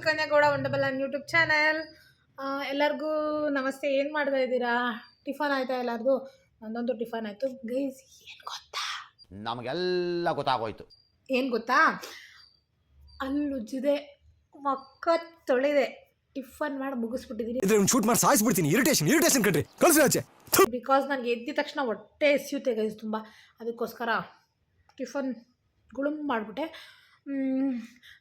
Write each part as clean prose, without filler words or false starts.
Sukanya Gowda wonderful on YouTube channel. ಎಲ್ಲರಿಗೂ ನಮಸ್ತೆ. ಏನು ಮಾಡ್ತಾ ಇದ್ದೀರಾ? ಟಿಫನ್ ಆಯಿತಾ ಎಲ್ಲರದು? ಒಂದೊಂದು ಟಿಫನ್ ಆಯಿತು ಗೈಸ್. ಏನು ಗೊತ್ತಾ, ನಮಗೆಲ್ಲ ಗೊತ್ತಾಗೋಯ್ತು. ಏನು ಗೊತ್ತಾ, ಅಲ್ಲುಜ್ಜಿದೆ, ಮಕ್ಕ ತೊಳೆದೆ, ಟಿಫನ್ ಮಾಡಿ ಮುಗಿಸ್ಬಿಟ್ಟಿದ್ದೀನಿ. ಶೂಟ್ ಮಾಡಿ ಸಾಯಿಸ್ಬಿಡ್ತೀನಿ. ಇರಿಟೇಷನ್ ಕಣ್ರಿ, ಕಳ್ಸಿ ಆಚೆ. ಬಿಕಾಸ್ ನನಗೆ ಎದ್ದ ತಕ್ಷಣ ಹೊಟ್ಟೆ ಎಸಿಯುತ್ತೆ ಗೈಸ್ ತುಂಬ. ಅದಕ್ಕೋಸ್ಕರ ಟಿಫನ್ ಗುಳುಮ್ ಮಾಡಿಬಿಟ್ಟೆ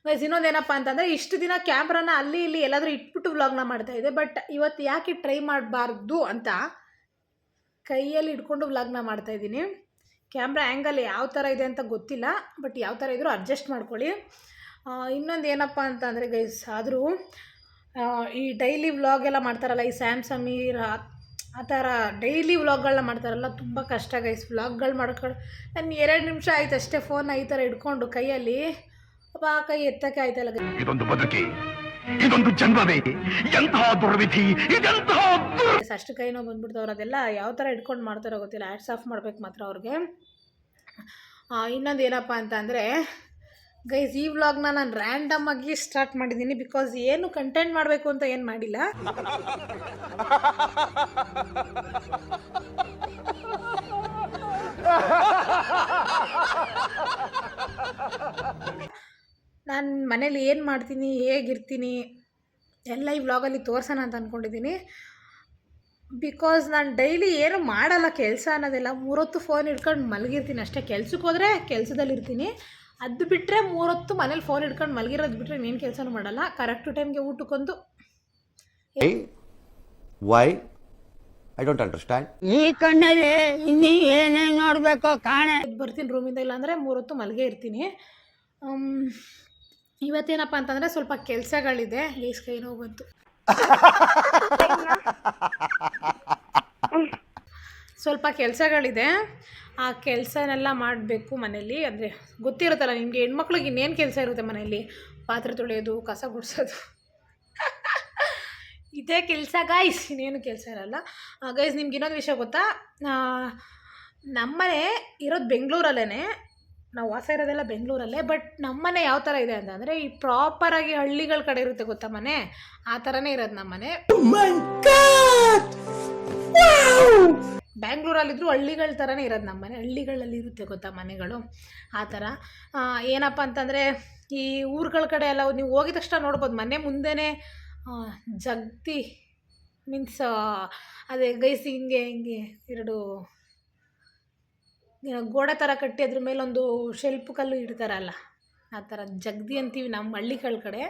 ಗೈಸ್. ಇನ್ನೊಂದೇನಪ್ಪ ಅಂತಂದರೆ, ಇಷ್ಟು ದಿನ ಕ್ಯಾಮ್ರಾನ ಅಲ್ಲಿ ಇಲ್ಲಿ ಎಲ್ಲಾದರೂ ಇಟ್ಬಿಟ್ಟು ವ್ಲಾಗ್ನ ಮಾಡ್ತಾಯಿದ್ದೆ. ಬಟ್ ಇವತ್ತು ಯಾಕೆ ಟ್ರೈ ಮಾಡಬಾರ್ದು ಅಂತ ಕೈಯಲ್ಲಿ ಇಟ್ಕೊಂಡು ವ್ಲಾಗ್ನ ಮಾಡ್ತಾಯಿದ್ದೀನಿ. ಕ್ಯಾಮ್ರಾ ಆ್ಯಂಗಲ್ ಯಾವ ಥರ ಇದೆ ಅಂತ ಗೊತ್ತಿಲ್ಲ, ಬಟ್ ಯಾವ ಥರ ಇದ್ರೂ ಅಡ್ಜಸ್ಟ್ ಮಾಡ್ಕೊಳ್ಳಿ. ಇನ್ನೊಂದು ಏನಪ್ಪ ಅಂತಂದರೆ ಗೈಸ್, ಆದರೂ ಈ ಡೈಲಿ ವ್ಲಾಗ್ ಎಲ್ಲ ಮಾಡ್ತಾರಲ್ಲ, ಈ ಸ್ಯಾಮ್ ಸಮೀರ್ ಆ ಥರ ಡೈಲಿ ವ್ಲಾಗ್ಗಳನ್ನ ಮಾಡ್ತಾರಲ್ಲ, ತುಂಬ ಕಷ್ಟ ಗೈಸ್ ವ್ಲಾಗ್ಗಳು ಮಾಡ್ಕೊಂಡು. ನಾನು 2 ನಿಮಿಷ ಆಯ್ತು ಅಷ್ಟೇ ಫೋನ್ನ ಈ ಥರ ಇಟ್ಕೊಂಡು ಕೈಯಲ್ಲಿ, ಕೈ ಎತ್ತಕ್ಕೆ ಆಯ್ತಲ್ಲ. ಇದೊಂದು ಬದುಕಿ, ಇದೊಂದು ಜನ್ಮವೇ, ಎಂತಹ ದುರ್ವಿಧಿ, ಇದೆಂತಹ ಅಷ್ಟು ಕೈ ನೋವು ಬಂದ್ಬಿಡ್ತವ್ರು. ಅದೆಲ್ಲ ಯಾವ ಥರ ಇಟ್ಕೊಂಡು ಮಾಡ್ತಾರೋ ಗೊತ್ತಿಲ್ಲ. ಹ್ಯಾಟ್ಸ್ ಆಫ್ ಮಾಡ್ಬೇಕು ಮಾತ್ರ ಅವ್ರಿಗೆ. ಇನ್ನೊಂದು ಏನಪ್ಪ ಅಂತ ಅಂದರೆ ಗೈಸ್, ಈ ವ್ಲಾಗ್ನ ನಾನು ರ್ಯಾಂಡಮ್ ಆಗಿ ಸ್ಟಾರ್ಟ್ ಮಾಡಿದ್ದೀನಿ. ಬಿಕಾಸ್ ಏನು ಕಂಟೆಂಟ್ ಮಾಡಬೇಕು ಅಂತ ಏನು ಮಾಡಿಲ್ಲ. ನಾನು ಮನೇಲಿ ಏನು ಮಾಡ್ತೀನಿ, ಹೇಗಿರ್ತೀನಿ ಎಲ್ಲ ಈ ವ್ಲಾಗಲ್ಲಿ ತೋರ್ಸೋಣ ಅಂತ ಅಂದ್ಕೊಂಡಿದ್ದೀನಿ. ಬಿಕಾಸ್ ನಾನು ಡೈಲಿ ಏನು ಮಾಡಲ್ಲ, ಕೆಲಸ ಅನ್ನೋದೆಲ್ಲ 3 ಹೊತ್ತು ಫೋನ್ ಹಿಡ್ಕೊಂಡು ಮಲಗಿರ್ತೀನಿ ಅಷ್ಟೇ. ಕೆಲ್ಸಕ್ಕೆ ಹೋದರೆ ಕೆಲಸದಲ್ಲಿರ್ತೀನಿ, ಅದು ಬಿಟ್ಟರೆ 3 ಹೊತ್ತು ಮನೇಲಿ ಫೋನ್ ಹಿಡ್ಕೊಂಡು ಮಲಗಿರೋದು ಬಿಟ್ಟರೆ ಇನ್ನೇನು ಕೆಲಸನೂ ಮಾಡಲ್ಲ. ಕರೆಕ್ಟು ಟೈಮ್ಗೆ ಊಟಕ್ಕೊಂದು. Why I don't understand. ಈ ಕಣ್ಣಲ್ಲಿ ಇನ್ನೂ ಏನೇನು ನೋಡಬೇಕು ಕಾಣೆ. ಬರ್ತೀನಿ ರೂಮಿಂದ, ಇಲ್ಲಾಂದರೆ 3 ಹೊತ್ತು ಮಲಗೇ ಇರ್ತೀನಿ. ಇವತ್ತೇನಪ್ಪ ಅಂತಂದರೆ ಸ್ವಲ್ಪ ಕೆಲಸಗಳಿದೆ. ಗೈಸ್ ಕೈ ನೋವು ಬಂತು. ಸ್ವಲ್ಪ ಕೆಲಸಗಳಿದೆ, ಆ ಕೆಲಸನೆಲ್ಲ ಮಾಡಬೇಕು ಮನೇಲಿ. ಅಂದರೆ ಗೊತ್ತಿರುತ್ತಲ್ಲ ನಿಮಗೆ, ಹೆಣ್ಮಕ್ಳಿಗೆ ಇನ್ನೇನು ಕೆಲಸ ಇರುತ್ತೆ ಮನೇಲಿ, ಪಾತ್ರೆ ತೊಳೆಯೋದು, ಕಸ ಗುಡಿಸೋದು, ಇದೇ ಕೆಲಸ ಗೈಸ್, ಇನ್ನೇನು ಕೆಲಸ ಇರಲ್ಲ. ಗೈಸ್, ನಿಮ್ಗೆ ಇನ್ನೊಂದು ವಿಷಯ ಗೊತ್ತಾ, ನಮ್ಮನೆ ಇರೋದು ಬೆಂಗಳೂರಲ್ಲೇ, ನಾವು ವಾಸ ಇರೋದೆಲ್ಲ ಬೆಂಗಳೂರಲ್ಲೇ. ಬಟ್ ನಮ್ಮನೆ ಯಾವ ಥರ ಇದೆ ಅಂತಂದರೆ, ಈ ಪ್ರಾಪರಾಗಿ ಹಳ್ಳಿಗಳ ಕಡೆ ಇರುತ್ತೆ ಗೊತ್ತಾ ಮನೆ, ಆ ಥರನೇ ಇರೋದು ನಮ್ಮನೆ. ಬ್ಯಾಂಗ್ಳೂರಲ್ಲಿದ್ದರೂ ಹಳ್ಳಿಗಳ ಥರನೇ ಇರೋದು ನಮ್ಮನೆ. ಹಳ್ಳಿಗಳಲ್ಲಿ ಇರುತ್ತೆ ಗೊತ್ತಾ ಮನೆಗಳು, ಆ ಥರ. ಏನಪ್ಪ ಅಂತಂದರೆ, ಈ ಊರುಗಳ ಕಡೆ ಎಲ್ಲ ನೀವು ಹೋಗಿದ ತಕ್ಷಣ ನೋಡ್ಬೋದು, ಮನೆ ಮುಂದೆನೇ ಜಗ್ತಿ ಮೀನ್ಸ್ ಅದೇ ಗೈಸ್, ಹಿಂಗೆ 2 ಗೋಡೆ ಥರ ಕಟ್ಟಿ ಅದ್ರ ಮೇಲೊಂದು ಶೆಲ್ಪ್ ಕಲ್ಲು ಇಡ್ತಾರಲ್ಲ, ಆ ಥರ ಜಗ್ದಿ ಅಂತೀವಿ ನಮ್ಮ ಹಳ್ಳಿಗಳ ಕಡೆ.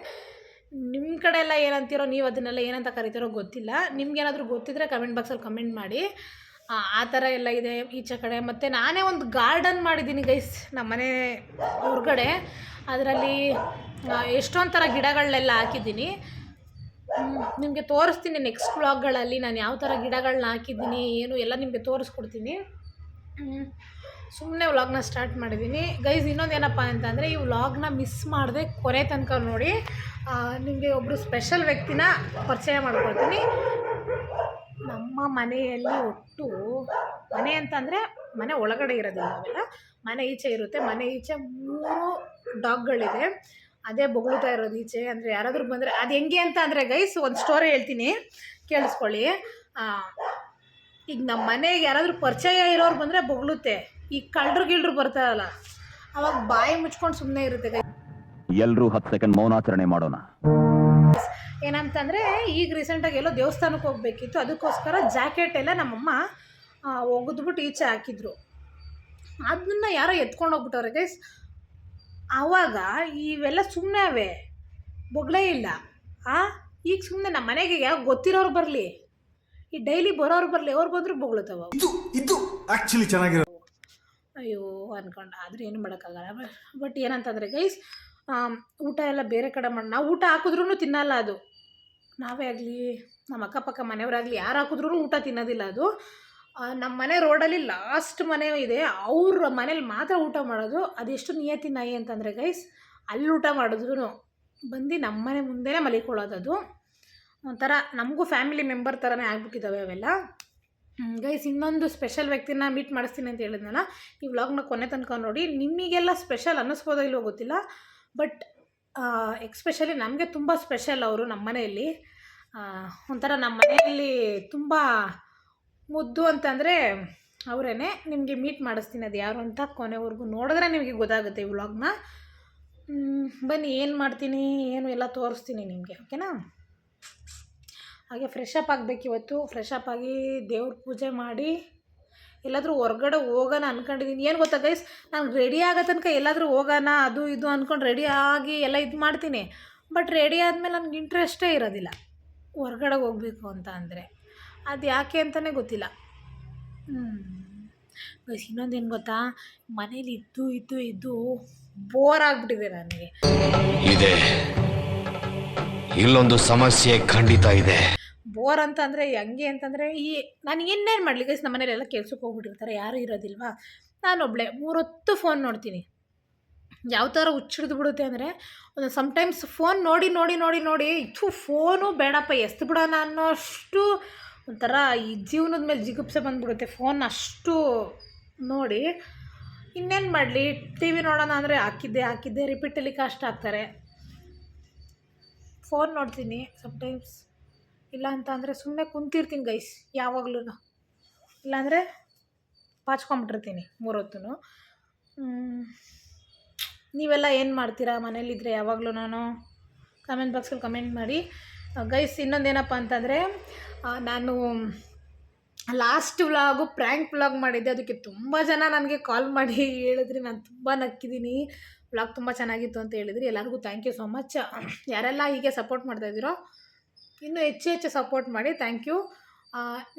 ನಿಮ್ಮ ಕಡೆ ಎಲ್ಲ ಏನಂತೀರೋ, ನೀವು ಅದನ್ನೆಲ್ಲ ಏನಂತ ಕರಿತೀರೋ ಗೊತ್ತಿಲ್ಲ. ನಿಮ್ಗೇನಾದರೂ ಗೊತ್ತಿದ್ದರೆ ಕಮೆಂಟ್ ಬಾಕ್ಸಲ್ಲಿ ಕಮೆಂಟ್ ಮಾಡಿ. ಆ ಥರ ಎಲ್ಲ ಇದೆ ಈಚೆ ಕಡೆ. ಮತ್ತು ನಾನೇ ಒಂದು ಗಾರ್ಡನ್ ಮಾಡಿದ್ದೀನಿ ಗೈಸ್ ನಮ್ಮ ಮನೆ ಹೊರಗಡೆ. ಅದರಲ್ಲಿ ಎಷ್ಟೊಂದು ಥರ ಗಿಡಗಳನ್ನೆಲ್ಲ ಹಾಕಿದ್ದೀನಿ. ನಿಮಗೆ ತೋರಿಸ್ತೀನಿ ನೆಕ್ಸ್ಟ್ ವ್ಲಾಗ್ಗಳಲ್ಲಿ ನಾನು ಯಾವ ಥರ ಗಿಡಗಳನ್ನ ಹಾಕಿದ್ದೀನಿ ಏನು ಎಲ್ಲ ನಿಮಗೆ ತೋರಿಸ್ಕೊಡ್ತೀನಿ. ಸುಮ್ಮನೆ ವ್ಲಾಗ್ನ ಸ್ಟಾರ್ಟ್ ಮಾಡಿದ್ದೀನಿ ಗೈಸ್. ಇನ್ನೊಂದೇನಪ್ಪ ಅಂತಂದರೆ, ಈ ವ್ಲಾಗ್ನ ಮಿಸ್ ಮಾಡದೆ ಕೊನೆ ತನಕ ನೋಡಿ. ನಿಮಗೆ ಒಬ್ಬರು ಸ್ಪೆಷಲ್ ವ್ಯಕ್ತಿನ ಪರಿಚಯ ಮಾಡ್ಕೊಳ್ತೀನಿ. ನಮ್ಮ ಮನೆಯಲ್ಲಿ ಒಟ್ಟು ಮನೆ ಅಂತಂದರೆ ಮನೆ ಒಳಗಡೆ ಇರೋದಿಲ್ಲ, ಅವೆಲ್ಲ ಮನೆ ಈಚೆ ಇರುತ್ತೆ. ಮನೆ ಈಚೆ 3 ಡಾಗ್ಗಳಿದೆ. ಅದೇ ಬೊಗಳುತ್ತಾ ಇರೋದು ಈಚೆ. ಅಂದರೆ ಯಾರಾದರೂ ಬಂದರೆ ಅದು ಹೆಂಗೆ ಅಂತ ಅಂದರೆ ಗೈಸ್, ಒಂದು ಸ್ಟೋರಿ ಹೇಳ್ತೀನಿ ಕೇಳಿಸ್ಕೊಳ್ಳಿ. ಈಗ ನಮ್ಮ ಮನೆಗೆ ಯಾರಾದರೂ ಪರಿಚಯ ಇರೋರು ಬಂದರೆ ಬೊಗಳುತ್ತೆ. ಈ ಕಳ್ಳರು ಬರ್ತಾರಲ್ಲ, ಅವಾಗ ಬಾಯಿ ಮುಚ್ಕೊಂಡು ಸುಮ್ಮನೆ ಇರುತ್ತೆ ಗೈಸ್. ಎಲ್ಲರೂ 10 ಸೆಕೆಂಡ್ ಮೌನಾಚರಣೆ ಮಾಡೋಣ. ಏನಂತಂದರೆ, ಈಗ ರೀಸೆಂಟಾಗಿ ಎಲ್ಲೋ ದೇವಸ್ಥಾನಕ್ಕೆ ಹೋಗಬೇಕಿತ್ತು, ಅದಕ್ಕೋಸ್ಕರ ಜಾಕೆಟ್ ಎಲ್ಲ ನಮ್ಮಮ್ಮ ಒಗೆದ್ಬಿಟ್ಟು ಈಚೆ ಹಾಕಿದ್ರು. ಅದನ್ನು ಯಾರೋ ಎತ್ಕೊಂಡು ಹೋಗ್ಬಿಟ್ಟವ್ರೆ ಗೈಸ್. ಆವಾಗ ಇವೆಲ್ಲ ಸುಮ್ಮನೆ ಅವೆ, ಬೊಗಳೇ ಇಲ್ಲ. ಈಗ ಸುಮ್ಮನೆ ನಮ್ಮ ಮನೆಗೆ ಯಾವ ಗೊತ್ತಿರೋರು ಬರಲಿ, ಈ ಡೈಲಿ ಬರೋರು ಬರಲಿ, ಅವ್ರು ಬಂದರೂ ಬೊಗಳುತ್ತವ. ಇದು ಆ್ಯಕ್ಚುಲಿ ಚೆನ್ನಾಗಿರೋ. ಅಯ್ಯೋ ಅಂದ್ಕೊಂಡು, ಆದರೆ ಏನು ಮಾಡೋಕ್ಕಾಗಲ್ಲ. ಬಟ್ ಏನಂತಂದರೆ ಗೈಸ್, ಊಟ ಎಲ್ಲ ಬೇರೆ ಕಡೆ ಮಾಡಿ, ನಾವು ಊಟ ಹಾಕಿದ್ರೂ ತಿನ್ನಲ್ಲ ಅದು. ನಾವೇ ಆಗಲಿ, ನಮ್ಮ ಅಕ್ಕಪಕ್ಕ ಮನೆಯವರಾಗಲಿ ಯಾರು ಹಾಕಿದ್ರೂ ಊಟ ತಿನ್ನೋದಿಲ್ಲ ಅದು. ನಮ್ಮ ಮನೆ ರೋಡಲ್ಲಿ ಲಾಸ್ಟ್ ಮನೆ ಇದೆ, ಅವ್ರ ಮನೇಲಿ ಮಾತ್ರ ಊಟ ಮಾಡೋದು. ಅದೆಷ್ಟು ನಿಯತಿ ನಾಯಿ ಅಂತಂದರೆ ಗೈಸ್, ಅಲ್ಲಿ ಊಟ ಮಾಡಿದ್ರು ಬಂದು ನಮ್ಮ ಮನೆ ಮುಂದೆನೇ ಮಲಿಕೊಳ್ಳೋದು. ಅದು ಒಂಥರ ನಮಗೂ ಫ್ಯಾಮಿಲಿ ಮೆಂಬರ್ ಥರನೇ ಆಗ್ಬಿಟ್ಟಿದ್ದಾವೆ ಅವೆಲ್ಲ ಗೈಸ್. ಇನ್ನೊಂದು ಸ್ಪೆಷಲ್ ವ್ಯಕ್ತಿನ ಮೀಟ್ ಮಾಡಿಸ್ತೀನಿ ಅಂತ ಹೇಳಿದ್ನಲ್ಲ, ಈ ವ್ಲಾಗ್ನ ಕೊನೆ ತನಕ ನೋಡಿ. ನಿಮಗೆಲ್ಲ ಸ್ಪೆಷಲ್ ಅನ್ನಿಸ್ಬೋದೋ ಇಲ್ಲವೋ ಗೊತ್ತಿಲ್ಲ, ಬಟ್ ಎಕ್ಸ್ಪೆಷಲಿ ನಮಗೆ ತುಂಬ ಸ್ಪೆಷಲ್ ಅವರು ನಮ್ಮ ಮನೆಯಲ್ಲಿ. ಒಂಥರ ನಮ್ಮ ಮನೆಯಲ್ಲಿ ತುಂಬ ಮುದ್ದು ಅಂತಂದರೆ ಅವರೇ. ನಿಮಗೆ ಮೀಟ್ ಮಾಡಿಸ್ತೀನಿ ಅದು ಯಾರು ಅಂತ, ಕೊನೆವರೆಗೂ ನೋಡಿದ್ರೆ ನಿಮಗೆ ಗೊತ್ತಾಗುತ್ತೆ ಈ ವ್ಲಾಗ್ನ. ಬನ್ನಿ ಏನು ಮಾಡ್ತೀನಿ ಏನು ಎಲ್ಲ ತೋರಿಸ್ತೀನಿ ನಿಮಗೆ, ಓಕೆನಾ. ಹಾಗೆ ಫ್ರೆಶ್ ಅಪ್ ಆಗಬೇಕು ಇವತ್ತು. ಫ್ರೆಶ್ ಅಪ್ ಆಗಿ ದೇವ್ರ ಪೂಜೆ ಮಾಡಿ ಎಲ್ಲಾದರೂ ಹೊರ್ಗಡೆ ಹೋಗೋಣ ಅಂದ್ಕೊಂಡಿದ್ದೀನಿ. ಏನು ಗೊತ್ತಾ ಗೈಸ್, ನಾನು ರೆಡಿ ಆಗೋ ತನಕ ಎಲ್ಲಾದರೂ ಹೋಗೋಣ ಅದು ಇದು ಅಂದ್ಕೊಂಡು ರೆಡಿ ಆಗಿ ಎಲ್ಲ ಇದು ಮಾಡ್ತೀನಿ. ಬಟ್ ರೆಡಿ ಆದಮೇಲೆ ನನಗೆ ಇಂಟ್ರೆಸ್ಟೇ ಇರೋದಿಲ್ಲ ಹೊರ್ಗಡೆ ಹೋಗಬೇಕು ಅಂತ ಅಂದರೆ. ಅದು ಯಾಕೆ ಅಂತಲೇ ಗೊತ್ತಿಲ್ಲ. ಗೈಸ್ ಇನ್ನೊಂದೇನು ಗೊತ್ತಾ, ಮನೇಲಿ ಇದ್ದು ಬೋರ್ ಆಗಿಬಿಟ್ಟಿದೆ ನನಗೆ. ಇದೆ, ಇಲ್ಲೊಂದು ಸಮಸ್ಯೆ ಖಂಡಿತ ಇದೆ. ಬೋರ್ ಅಂತಂದರೆ ಹೆಂಗೆ ಅಂತಂದರೆ, ನಾನು ಇನ್ನೇನು ಮಾಡಲಿ ಗೈಸ್, ನಮ್ಮ ಮನೇಲೆಲ್ಲ ಕೆಲ್ಸಕ್ಕೆ ಹೋಗ್ಬಿಟ್ಟಿರ್ತಾರೆ, ಯಾರೂ ಇರೋದಿಲ್ವಾ. ನಾನೊಬ್ಬಳೆ 3 ಹೊತ್ತು ಫೋನ್ ನೋಡ್ತೀನಿ. ಯಾವ ಥರ ಹುಚ್ಚಿಡ್ದು ಬಿಡುತ್ತೆ ಅಂದರೆ, ಒಂದು ಸಮ್ಟೈಮ್ಸ್ ಫೋನ್ ನೋಡಿ ಫೋನು ಬೇಡಪ್ಪ ಎಸ್ದು ಬಿಡೋಣ ಅನ್ನೋಷ್ಟು ಒಂಥರ ಈ ಜೀವನದ ಮೇಲೆ ಜಿಗುಪ್ಸೆ ಬಂದುಬಿಡುತ್ತೆ ಫೋನ್ ಅಷ್ಟು ನೋಡಿ. ಇನ್ನೇನು ಮಾಡಲಿ, ಟಿ ವಿ ನೋಡೋಣ ಅಂದರೆ ಹಾಕಿದ್ದೆ ರಿಪೀಟಲ್ಲಿ ಕಾಸ್ಟ್ ಆಗ್ತಾರೆ. ಫೋನ್ ನೋಡ್ತೀನಿ ಸಮ್ಟೈಮ್ಸ್, ಇಲ್ಲ ಅಂತ ಅಂದರೆ ಸುಮ್ಮನೆ ಕುಂತಿರ್ತೀನಿ ಗೈಸ್ ಯಾವಾಗ್ಲೂ. ಇಲ್ಲಾಂದರೆ ಪಾಚ್ಕೊಂಬಿಟ್ಟಿರ್ತೀನಿ 3 ಹೊತ್ತು. ನೀವೆಲ್ಲ ಏನು ಮಾಡ್ತೀರಾ ಮನೇಲಿದ್ದರೆ ಯಾವಾಗಲೂ? ಕಮೆಂಟ್ ಬಾಕ್ಸಲ್ಲಿ ಕಮೆಂಟ್ ಮಾಡಿ ಗೈಸ್. ಇನ್ನೊಂದೇನಪ್ಪ ಅಂತಂದರೆ, ನಾನು ಲಾಸ್ಟ್ ವ್ಲಾಗು ಪ್ರ್ಯಾಂಕ್ ವ್ಲಾಗ್ ಮಾಡಿದ್ದೆ. ಅದಕ್ಕೆ ತುಂಬ ಜನ ನನಗೆ ಕಾಲ್ ಮಾಡಿ ಹೇಳಿದ್ರಿ, ನಾನು ತುಂಬ ನಕ್ಕಿದ್ದೀನಿ, ವ್ಲಾಗ್ ತುಂಬ ಚೆನ್ನಾಗಿತ್ತು ಅಂತ ಹೇಳಿದ್ರಿ. ಎಲ್ಲರಿಗೂ ಥ್ಯಾಂಕ್ ಯು ಸೋ ಮಚ್. ಯಾರೆಲ್ಲ ಹೀಗೆ ಸಪೋರ್ಟ್ ಮಾಡ್ತಾಯಿದ್ದೀರೋ ಇನ್ನೂ ಹೆಚ್ಚು ಸಪೋರ್ಟ್ ಮಾಡಿ, ಥ್ಯಾಂಕ್ ಯು.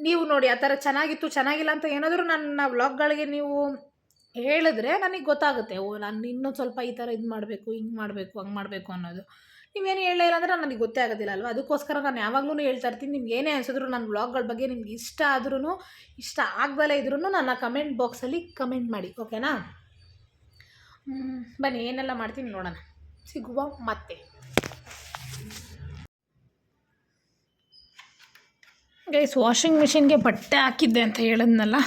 ನೀವು ನೋಡಿ ಆ ಥರ ಚೆನ್ನಾಗಿತ್ತು ಚೆನ್ನಾಗಿಲ್ಲ ಅಂತ ಏನಾದರೂ ನನ್ನ ವ್ಲಾಗ್ಗಳಿಗೆ ನೀವು ಹೇಳಿದ್ರೆ ನನಗೆ ಗೊತ್ತಾಗುತ್ತೆ. ನಾನು ಇನ್ನೊಂದು ಸ್ವಲ್ಪ ಈ ಥರ ಇದು ಮಾಡಬೇಕು, ಹಿಂಗೆ ಮಾಡಬೇಕು, ಹಂಗೆ ಮಾಡಬೇಕು ಅನ್ನೋದು. ನೀವೇನು ಹೇಳೇ ಇಲ್ಲ ಅಂದರೆ ನನಗೆ ಗೊತ್ತೇ ಆಗೋದಿಲ್ಲ ಅಲ್ವಾ. ಅದಕ್ಕೋಸ್ಕರ ನಾನು ಯಾವಾಗಲೂ ಹೇಳ್ತಾ ಇರ್ತೀನಿ, ನಿಮ್ಗೆ ಏನೇ ಅನಿಸಿದ್ರು ನನ್ನ ವ್ಲಾಗ್ಗಳ ಬಗ್ಗೆ ನಿಮ್ಗೆ ಇಷ್ಟ ಆದ್ರೂ ಇಷ್ಟ ಆಗದಲ್ಲೇ ಇದ್ರೂ ನನ್ನ ಕಮೆಂಟ್ ಬಾಕ್ಸಲ್ಲಿ ಕಮೆಂಟ್ ಮಾಡಿ, ಓಕೆನಾ. ಬನ್ನಿ ಏನೆಲ್ಲ ಮಾಡ್ತೀನಿ ನೋಡೋಣ, ಸಿಗುವ ಮತ್ತೆ. ಗೈಸ್ ವಾಷಿಂಗ್ ಮಿಷಿನ್ಗೆ ಬಟ್ಟೆ ಹಾಕಿದ್ದೆ ಅಂತ ಹೇಳಿದ್ನಲ್ಲ,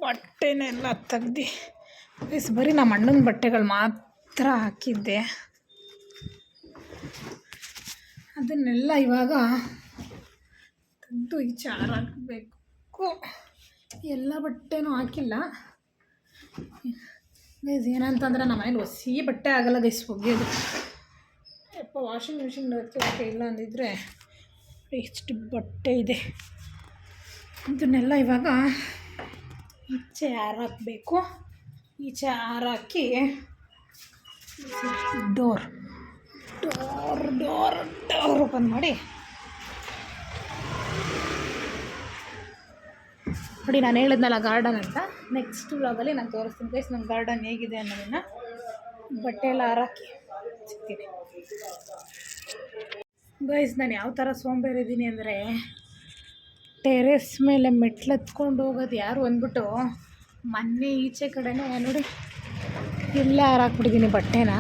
ಬಟ್ಟೆನೆಲ್ಲ ತೆಗ್ದು ಗೈಸ್ ಬರೀ ನಮ್ಮ ಅಣ್ಣನ ಬಟ್ಟೆಗಳು ಮಾತ್ರ ಹಾಕಿದ್ದೆ. ಅದನ್ನೆಲ್ಲ ಇವಾಗ ತೆಗೆದು ಈಚೆ ಹಾಕಬೇಕು. ಎಲ್ಲ ಬಟ್ಟೆನೂ ಹಾಕಿಲ್ಲ ಗೈಸ್. ಏನಂತಂದರೆ ನಮ್ಮ ಮನೇಲಿ ಹೊಸಿ ಬಟ್ಟೆ ಆಗೋಲ್ಲ ಗೈಸ್ ಒಗೆಯೋದು. ಯಪ್ಪ ವಾಷಿಂಗ್ ಮಿಷಿನ್ ಓಕೆ ಇಲ್ಲ ಅಂದಿದ್ರೆ ಎಷ್ಟು ಬಟ್ಟೆ ಇದೆ. ಇದನ್ನೆಲ್ಲ ಇವಾಗ ಈಚೆ ಹಾರಾಕಬೇಕು. ಈಚೆ ಹಾರಾಕಿ ಡೋರ್ ಓಪನ್ ಮಾಡಿ ನೋಡಿ. ನಾನು ಹೇಳಿದ್ನಲ್ಲ ಗಾರ್ಡನ್ ಅಂತ, ನೆಕ್ಸ್ಟ್ ವ್ಲಾಗಲ್ಲಿ ನಾನು ತೋರಿಸ್ತೀನಿ ಗೈಸ್ ನಮ್ಮ ಗಾರ್ಡನ್ ಹೇಗಿದೆ ಅನ್ನೋದನ್ನು. ಬಟ್ಟೆ ಎಲ್ಲ ಹಾರಾಕಿ ಸಿಗ್ತೀನಿ ಗೈಸ್. ನಾನು ಯಾವ ಥರ ಸೋಂಬೇರಿದ್ದೀನಿ ಅಂದರೆ, ಟೆರೆಸ್ ಮೇಲೆ ಮೆಟ್ಲೆತ್ಕೊಂಡು ಹೋಗೋದು ಯಾರು ಅಂದ್ಬಿಟ್ಟು ಮೊನ್ನೆ ಈಚೆ ಕಡೆನೇ ನೋಡಿ ಇಲ್ಲೇ ಹಾರಾಕ್ಬಿಟ್ಟಿದ್ದೀನಿ ಬಟ್ಟೆನ.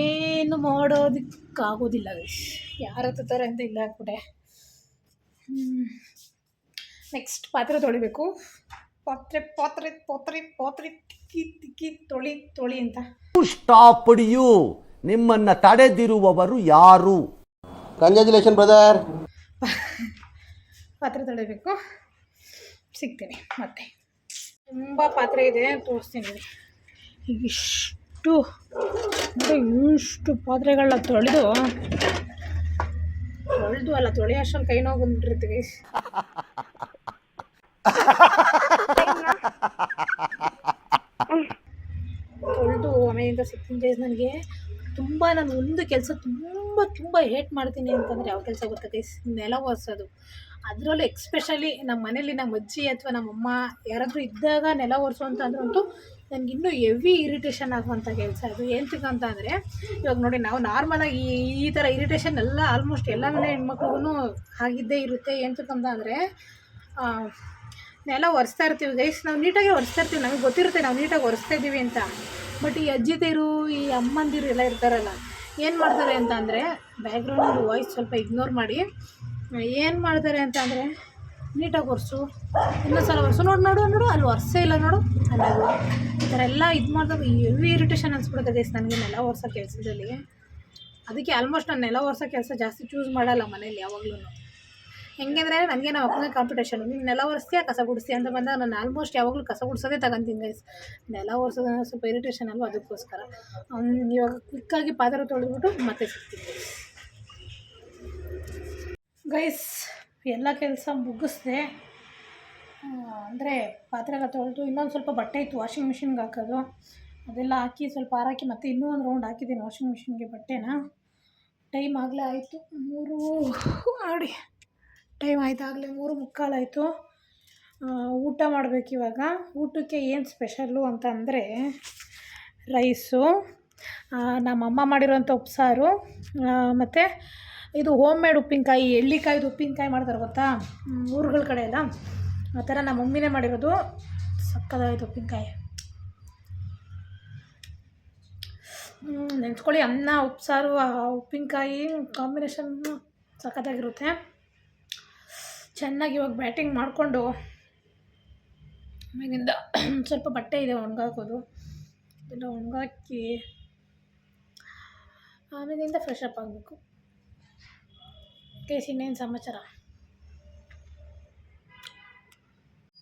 ಏನು ಮಾಡೋದಕ್ಕಾಗೋದಿಲ್ಲ ಗೈಸ್, ಯಾರು ಹತ್ತಾರೆ ಅಂತ ಇಲ್ಲ ಹಾಕ್ಬಿಟ್ಟೆ. ನೆಕ್ಸ್ಟ್ ಪಾತ್ರೆ ತೊಳಿಬೇಕು. ಪಾತ್ರೆ ತಿಕ್ಕಿ ತೊಳಿ ಅಂತ. ಸ್ಟಾಪ್ ಯು, ನಿಮ್ಮನ್ನ ತಡೆದಿರುವವರು ಯಾರು? Congratulation brother. ಪಾತ್ರೆ ತೊಳಿಬೇಕು, ಸಿಗ್ತೀನಿ ಮತ್ತೆ. ತುಂಬ ಪಾತ್ರೆ ಇದೆ ತೋರಿಸ್ತೀನಿ. ಈಗ ಇಷ್ಟು ಪಾತ್ರೆಗಳನ್ನ ತೊಳೆದು ಅಲ್ಲ ತೊಳೆಯೋ ಅಷ್ಟೊಂದು ಕೈ ನೋವು ಬಂದ್ಬಿಟ್ಟಿರ್ತೀವಿ. ತೊಳೆದು ಆಮೇಲಿಂದ ಸಿಗ್ತೀನಿ ಗೈಸ್. ನನಗೆ ನಾನು ಒಂದು ಕೆಲಸ ತುಂಬ ಹೇಟ್ ಮಾಡ್ತೀನಿ ಅಂತಂದರೆ ಯಾವ ಕೆಲಸ ಗೊತ್ತಾ ಗೈಸ್? ನೆಲ ಒರೆಸೋದು. ಅದರಲ್ಲೂ ಎಕ್ಸ್ಪೆಷಲಿ ನಮ್ಮ ಮನೇಲಿ ನಮ್ಮ ಅಜ್ಜಿ ಅಥವಾ ನಮ್ಮಮ್ಮ ಯಾರಾದರೂ ಇದ್ದಾಗ ನೆಲ ಒರೆಸೋ ಅಂತ ಅಂದ್ರಂತೂ ನನಗಿನ್ನೂ ಹೆವಿ ಇರಿಟೇಷನ್ ಆಗುವಂಥ ಕೆಲಸ ಅದು. ಏನಕ್ಕೆ ಅಂತ ಅಂದರೆ, ಇವಾಗ ನೋಡಿ ನಾವು ನಾರ್ಮಲಾಗಿ ಈ ಥರ ಇರಿಟೇಷನ್ ಎಲ್ಲ ಆಲ್ಮೋಸ್ಟ್ ಎಲ್ಲ ಮನೆ ಹೆಣ್ಮಕ್ಳಿಗೂ ಆಗಿದ್ದೇ ಇರುತ್ತೆ. ಏನಕ್ಕೆ ಅಂತ ಅಂದರೆ, ನೆಲ ಒರೆಸ್ತಾ ಇರ್ತೀವಿ ಗೈಸ್, ನಾವು ನೀಟಾಗಿ ಒರೆಸ್ತಾ ಇರ್ತೀವಿ, ನಮಗೆ ಗೊತ್ತಿರುತ್ತೆ ನಾವು ನೀಟಾಗಿ ಒರೆಸ್ತಾ ಇದ್ದೀವಿ ಅಂತ. ಬಟ್ ಈ ಅಜ್ಜಿದಿರು ಈ ಅಮ್ಮಂದಿರು ಎಲ್ಲ ಇರ್ತಾರಲ್ಲ, ಏನು ಮಾಡ್ತಾರೆ ಅಂತ ಅಂದರೆ, ಬ್ಯಾಕ್ಗ್ರೌಂಡ್ ವಾಯ್ಸ್ ಸ್ವಲ್ಪ ಇಗ್ನೋರ್ ಮಾಡಿ, ಏನು ಮಾಡ್ತಾರೆ ಅಂತ ಅಂದರೆ, ನೀಟಾಗಿ ಒರೆಸು, ಇನ್ನೊಂದು ಸಲ ಒರೆಸು, ನೋಡು ಅಲ್ಲಿ ಒರೆಸೇ ಇಲ್ಲ ನೋಡು ಅನ್ನೋದು. ಈ ಥರ ಎಲ್ಲ ಇದು ಮಾಡಿದಾಗ ಹೆವಿ ಇರಿಟೇಷನ್ ಅನ್ಸ್ಬಿಡುತ್ತೆ ಗೈಸ್ ನನಗೆ ನೆಲ ಒರೆಸೋ ಕೆಲಸದಲ್ಲಿ. ಅದಕ್ಕೆ ಆಲ್ಮೋಸ್ಟ್ ನಾನು ನೆಲ ಒರೆಸೋ ಕೆಲಸ ಜಾಸ್ತಿ ಚೂಸ್ ಮಾಡಲ್ಲ ಮನೇಲಿ ಯಾವಾಗಲೂ. ಹೆಂಗೆಂದರೆ ನನಗೆ ನಾವು ಅಪ್ಪನೇ ಕಾಂಪಿಟೇಷನು, ನೀನು ನೆಲ ಒರೆಸ್ತೀಯಾ ಕಸ ಗುಡಿಸ್ತೀಯ ಅಂತ ಬಂದಾಗ ನಾನು ಆಲ್ಮೋಸ್ಟ್ ಯಾವಾಗಲೂ ಕಸ ಗುಡಿಸೋದೇ ತಗೊಂತೀನಿ ಗೈಸ್. ನೆಲ ಒರೆಸೋದು ಸ್ವಲ್ಪ ಇರಿಟೇಷನ್ ಅಲ್ವ, ಅದಕ್ಕೋಸ್ಕರ ಇವಾಗ ಕ್ವಿಕ್ಕಾಗಿ ಪಾತ್ರೆ ತೊಳೆದ್ಬಿಟ್ಟು ಮತ್ತೆ ಸಿಗ್ತೀನಿ ಗೈಸ್. ಎಲ್ಲ ಕೆಲಸ ಮುಗಿಸ್ದೆ, ಅಂದರೆ ಪಾತ್ರೆ ಎಲ್ಲ ತೊಳೆದು ಇನ್ನೊಂದು ಸ್ವಲ್ಪ ಬಟ್ಟೆ ಇತ್ತು ವಾಷಿಂಗ್ ಮಿಷಿನ್ಗೆ ಹಾಕೋದು, ಅದೆಲ್ಲ ಹಾಕಿ ಸ್ವಲ್ಪ ಹಾರಾಕಿ ಮತ್ತೆ ಇನ್ನೂ ಒಂದು ರೌಂಡ್ ಹಾಕಿದ್ದೀನಿ ವಾಷಿಂಗ್ ಮಿಷಿನ್ಗೆ ಬಟ್ಟೆನ. ಟೈಮ್ ಆಗಲೇ ಆಯಿತು 3 ಮಾಡಿ ಟೈಮ್ ಆಯಿತು, ಆಗಲೇ 3:45 ಆಯಿತು. ಊಟ ಮಾಡಬೇಕು ಇವಾಗ. ಊಟಕ್ಕೆ ಏನು ಸ್ಪೆಷಲ್ಲು ಅಂತ ಅಂದರೆ ರೈಸು, ನಮ್ಮಮ್ಮ ಮಾಡಿರೋಂಥ ಉಪ್ಸಾರು, ಮತ್ತು ಇದು ಹೋಮ್ ಮೇಡ್ ಉಪ್ಪಿನಕಾಯಿ, ಎಳ್ಳಿಕಾಯ್ದು ಉಪ್ಪಿನಕಾಯಿ ಮಾಡ್ತಾರೆ ಗೊತ್ತಾ ಊರುಗಳ ಕಡೆ ಎಲ್ಲ, ಆ ಥರ ನಮ್ಮ ಮಮ್ಮಿನೇ ಮಾಡಿರೋದು. ಸಕ್ಕತ್ತಾಗಿತ್ತು ಉಪ್ಪಿನಕಾಯಿ. ನೆನ್ಸ್ಕೊಳ್ಳಿ, ಅನ್ನ ಉಪ್ಸಾರು ಉಪ್ಪಿನಕಾಯಿ ಕಾಂಬಿನೇಷನ್ ಸಕ್ಕತ್ತಾಗಿರುತ್ತೆ. ಚೆನ್ನಾಗಿ ಇವಾಗ ಬ್ಯಾಟಿಂಗ್ ಮಾಡಿಕೊಂಡು ಆಮೇಲಿಂದ ಸ್ವಲ್ಪ ಬಟ್ಟೆ ಇದೆ ಒಣಗಾಕೋದು, ಅದೆಲ್ಲ ಒಣಗಾಕಿ ಆಮೇಲಿಂದ ಫ್ರೆಶ್ ಅಪ್ ಆಗಬೇಕು. ಕೇಸ್ ಇನ್ನೇನು ಸಮಾಚಾರ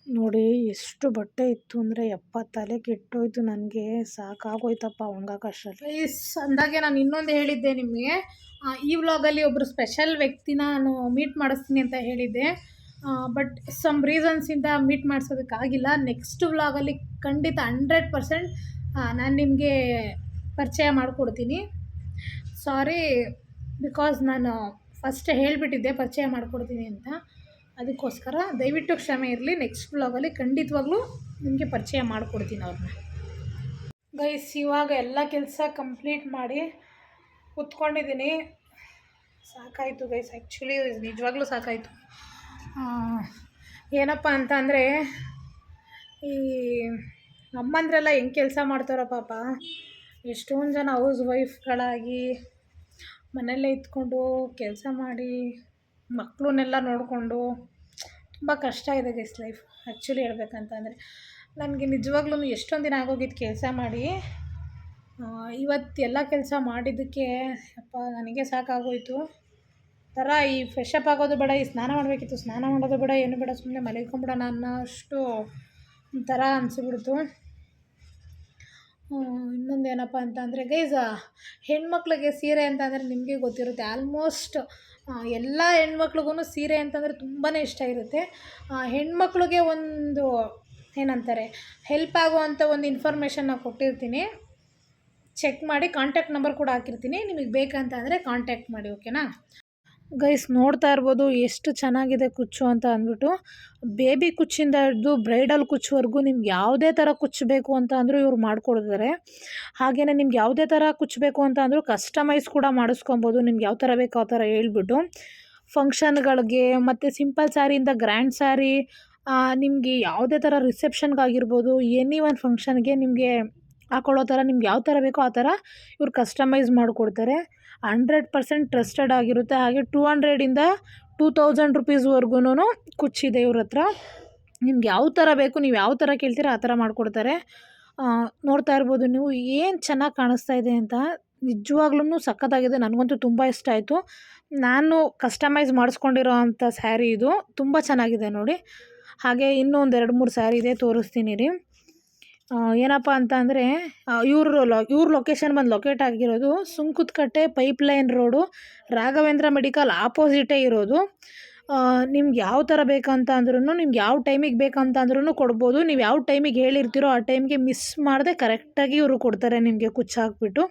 ನೋಡಿ. ಎಷ್ಟು ಬಟ್ಟೆ ಇತ್ತು ಅಂದರೆ ತಲೆ ಕೆಟ್ಟೋಯ್ತು ನನಗೆ, ಸಾಕಾಗೋಯ್ತಪ್ಪ ಒಣಗಾಕಷ್ಟರಲ್ಲಿ. ಪ್ಲೀಸ್ ಅಂದಾಗೆ ನಾನು ಇನ್ನೊಂದು ಹೇಳಿದ್ದೆ ನಿಮಗೆ, ಈ ವ್ಲಾಗಲ್ಲಿ ಒಬ್ಬರು ಸ್ಪೆಷಲ್ ವ್ಯಕ್ತಿನ ನಾನು ಮೀಟ್ ಮಾಡಿಸ್ತೀನಿ ಅಂತ ಹೇಳಿದ್ದೆ. ಬಟ್ ಸಮ್ ರೀಸನ್ಸಿಂದ ಮೀಟ್ ಮಾಡಿಸೋದಕ್ಕಾಗಿಲ್ಲ. ನೆಕ್ಸ್ಟ್ ವ್ಲಾಗಲ್ಲಿ ಖಂಡಿತ 100% ನಾನು ನಿಮಗೆ ಪರಿಚಯ ಮಾಡಿಕೊಡ್ತೀನಿ. ಸಾರಿ, ಬಿಕಾಸ್ ನಾನು ಫಸ್ಟ್ ಹೇಳಿಬಿಟ್ಟಿದ್ದೆ ಪರಿಚಯ ಮಾಡಿಕೊಡ್ತೀನಿ ಅಂತ, ಅದಕ್ಕೋಸ್ಕರ ದಯವಿಟ್ಟು ಕ್ಷಮೆ ಇರಲಿ. ನೆಕ್ಸ್ಟ್ ವ್ಲಾಗಲ್ಲಿ ಖಂಡಿತವಾಗ್ಲೂ ನಿಮಗೆ ಪರಿಚಯ ಮಾಡಿಕೊಡ್ತೀನಿ ಅವ್ರನ್ನ. ಗೈಸ್ ಇವಾಗ ಎಲ್ಲ ಕೆಲಸ ಕಂಪ್ಲೀಟ್ ಮಾಡಿ ಕೂತ್ಕೊಂಡಿದ್ದೀನಿ. ಸಾಕಾಯಿತು ಗೈಸ್, ಆ್ಯಕ್ಚುಲಿ ನಿಜವಾಗ್ಲೂ ಸಾಕಾಯಿತು. ಏನಪ್ಪ ಅಂತ ಅಂದರೆ ಈ ಅಮ್ಮಂದ್ರೆಲ್ಲ ಹೆಂಗೆ ಕೆಲಸ ಮಾಡ್ತಾರೋ ಪಾಪ. ಎಷ್ಟೊಂದು ಜನ ಹೌಸ್ ವೈಫ್ಗಳಾಗಿ ಮನೆಯಲ್ಲೇ ಇದ್ಕೊಂಡು ಕೆಲಸ ಮಾಡಿ ಮಕ್ಕಳನ್ನೆಲ್ಲ ನೋಡಿಕೊಂಡು ತುಂಬ ಕಷ್ಟ ಇದೆ ಗೈಸ್ ಲೈಫ್. ಆ್ಯಕ್ಚುಲಿ ಹೇಳ್ಬೇಕಂತಂದರೆ ನನಗೆ ನಿಜವಾಗ್ಲೂ ಎಷ್ಟೊಂದು ದಿನ ಆಗೋಗಿದ್ದು ಕೆಲಸ ಮಾಡಿ. ಇವತ್ತು ಎಲ್ಲ ಕೆಲಸ ಮಾಡಿದ್ದಕ್ಕೆ ಅಪ್ಪ ನನಗೆ ಸಾಕಾಗೋಯಿತು. ಥರ ಈ ಫ್ರೆಶ್ ಅಪ್ ಆಗೋದು ಬೇಡ, ಈ ಸ್ನಾನ ಮಾಡಬೇಕಿತ್ತು, ಸ್ನಾನ ಮಾಡೋದು ಬೇಡ, ಏನು ಬೇಡ, ಸುಮ್ಮನೆ ಮಲಗ್ಕೊಂಬಿಡೋಣ ಅನ್ನೋ ಅಷ್ಟು ಒಂಥರ ಅನಿಸ್ಬಿಡ್ತು. ಇನ್ನೊಂದು ಏನಪ್ಪ ಅಂತ ಅಂದರೆ ಗೈಸ್, ಹೆಣ್ಮಕ್ಳಿಗೆ ಸೀರೆ ಅಂತಂದರೆ ನಿಮಗೆ ಗೊತ್ತಿರುತ್ತೆ, ಆಲ್ಮೋಸ್ಟ್ ಎಲ್ಲ ಹೆಣ್ಮಕ್ಳಿಗೂ ಸೀರೆ ಅಂತಂದರೆ ತುಂಬಾ ಇಷ್ಟ ಇರುತ್ತೆ. ಹೆಣ್ಮಕ್ಳಿಗೆ ಒಂದು ಏನಂತಾರೆ ಹೆಲ್ಪ್ ಆಗುವಂಥ ಒಂದು ಇನ್ಫಾರ್ಮೇಷನ್ನ ಕೊಟ್ಟಿರ್ತೀನಿ, ಚೆಕ್ ಮಾಡಿ. ಕಾಂಟ್ಯಾಕ್ಟ್ ನಂಬರ್ ಕೂಡ ಹಾಕಿರ್ತೀನಿ, ನಿಮಗೆ ಬೇಕಂತ ಅಂದರೆ ಕಾಂಟ್ಯಾಕ್ಟ್ ಮಾಡಿ, ಓಕೆನಾ ಗೈಸ್. ನೋಡ್ತಾ ಇರ್ಬೋದು ಎಷ್ಟು ಚೆನ್ನಾಗಿದೆ ಕುಚ್ಚು ಅಂತ ಅಂದ್ಬಿಟ್ಟು. ಬೇಬಿ ಕುಚ್ಚಿಂದ ಹಿಡಿದು ಬ್ರೈಡಲ್ ಕುಚ್ಚುವರೆಗೂ ನಿಮ್ಗೆ ಯಾವುದೇ ಥರ ಕುಚ್ಚಬೇಕು ಅಂತ ಅಂದರೂ ಇವ್ರು ಮಾಡಿಕೊಡ್ತಾರೆ. ಹಾಗೆಯೇ ನಿಮ್ಗೆ ಯಾವುದೇ ಥರ ಕುಚ್ಚಬೇಕು ಅಂತ ಅಂದರೂ ಕಸ್ಟಮೈಸ್ ಕೂಡ ಮಾಡಿಸ್ಕೊಬೋದು. ನಿಮ್ಗೆ ಯಾವ ಥರ ಬೇಕೋ ಆ ಥರ ಹೇಳ್ಬಿಟ್ಟು ಫಂಕ್ಷನ್ಗಳಿಗೆ ಮತ್ತು ಸಿಂಪಲ್ ಸ್ಯಾರಿಯಿಂದ ಗ್ರ್ಯಾಂಡ್ ಸ್ಯಾರಿ, ನಿಮಗೆ ಯಾವುದೇ ಥರ ರಿಸೆಪ್ಷನ್ಗಾಗಿರ್ಬೋದು, ಎನಿ ಒಂದು ಫಂಕ್ಷನ್ಗೆ ನಿಮಗೆ ಹಾಕೊಳ್ಳೋ ಥರ ನಿಮ್ಗೆ ಯಾವ ಥರ ಬೇಕೋ ಆ ಥರ ಇವ್ರು ಕಸ್ಟಮೈಸ್ ಮಾಡಿಕೊಡ್ತಾರೆ. 100% ಟ್ರಸ್ಟೆಡ್ ಆಗಿರುತ್ತೆ. ಹಾಗೆ 200ಇಂದ 2000 ರುಪೀಸ್ವರೆಗೂ ಕುಚ್ಚಿದೆ ಇವ್ರ ಹತ್ರ. ನಿಮ್ಗೆ ಯಾವ ಥರ ಬೇಕು, ನೀವು ಯಾವ ಥರ ಕೇಳ್ತೀರ ಆ ಥರ ಮಾಡಿಕೊಡ್ತಾರೆ. ನೋಡ್ತಾ ಇರ್ಬೋದು ನೀವು ಏನು ಚೆನ್ನಾಗಿ ಕಾಣಿಸ್ತಾ ಇದೆ ಅಂತ. ನಿಜವಾಗ್ಲೂ ಸಖತ್ತಾಗಿದೆ, ನನಗಂತೂ ತುಂಬ ಇಷ್ಟ ಆಯಿತು. ನಾನು ಕಸ್ಟಮೈಸ್ ಮಾಡಿಸ್ಕೊಂಡಿರೋ ಅಂಥ ಸ್ಯಾರಿ ಇದು, ತುಂಬ ಚೆನ್ನಾಗಿದೆ ನೋಡಿ. ಹಾಗೆ ಇನ್ನೂ ಒಂದು 2-3 ಸ್ಯಾರಿ ಇದೆ, ತೋರಿಸ್ತೀನಿ ರೀ. ಏನಪ್ಪ ಅಂತ ಅಂದರೆ ಇವ್ರ ಲೊಕೇಶನ್ ಬಂದು ಲೊಕೇಟ್ ಆಗಿರೋದು ಸುಂಕುತ್ಕಟ್ಟೆ ಪೈಪ್ಲೈನ್ ರೋಡು, ರಾಘವೇಂದ್ರ ಮೆಡಿಕಲ್ ಆಪೋಸಿಟೇ ಇರೋದು. ನಿಮ್ಗೆ ಯಾವ ಥರ ಬೇಕಂತ ಅಂದ್ರೂ, ನಿಮ್ಗೆ ಯಾವ ಟೈಮಿಗೆ ಬೇಕಂತ ಅಂದ್ರೂ ಕೊಡ್ಬೋದು. ನೀವು ಯಾವ ಟೈಮಿಗೆ ಹೇಳಿರ್ತೀರೋ ಆ ಟೈಮ್ಗೆ ಮಿಸ್ ಮಾಡದೆ ಕರೆಕ್ಟಾಗಿ ಇವರು ಕೊಡ್ತಾರೆ ನಿಮಗೆ ಕುಚ್ಚು ಹಾಕ್ಬಿಟ್ಟು.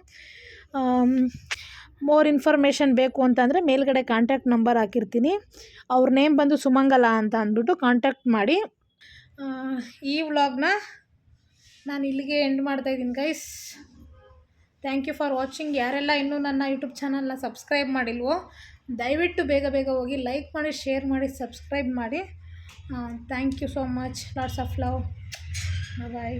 ಮೋರ್ ಇನ್ಫಾರ್ಮೇಷನ್ ಬೇಕು ಅಂತಂದರೆ ಮೇಲ್ಗಡೆ ಕಾಂಟ್ಯಾಕ್ಟ್ ನಂಬರ್ ಹಾಕಿರ್ತೀನಿ, ಅವ್ರ ನೇಮ್ ಬಂದು ಸುಮಂಗಲ ಅಂತ ಅಂದ್ಬಿಟ್ಟು ಕಾಂಟ್ಯಾಕ್ಟ್ ಮಾಡಿ. ಈ ವ್ಲಾಗ್ನ ನಾನು ಇಲ್ಲಿಗೆ ಎಂಡ್ ಮಾಡ್ತಾಯಿದ್ದೀನಿ guys. Thank you for watching. ಯಾರೆಲ್ಲ ಇನ್ನೂ ನನ್ನ ಯೂಟ್ಯೂಬ್ ಚಾನಲ್ನ ಸಬ್ಸ್ಕ್ರೈಬ್ ಮಾಡಿಲ್ವೋ ದಯವಿಟ್ಟು ಬೇಗ ಬೇಗ ಹೋಗಿ ಲೈಕ್ ಮಾಡಿ, ಶೇರ್ ಮಾಡಿ, ಸಬ್ಸ್ಕ್ರೈಬ್ ಮಾಡಿ. Thank you so much. Lots of love. Bye.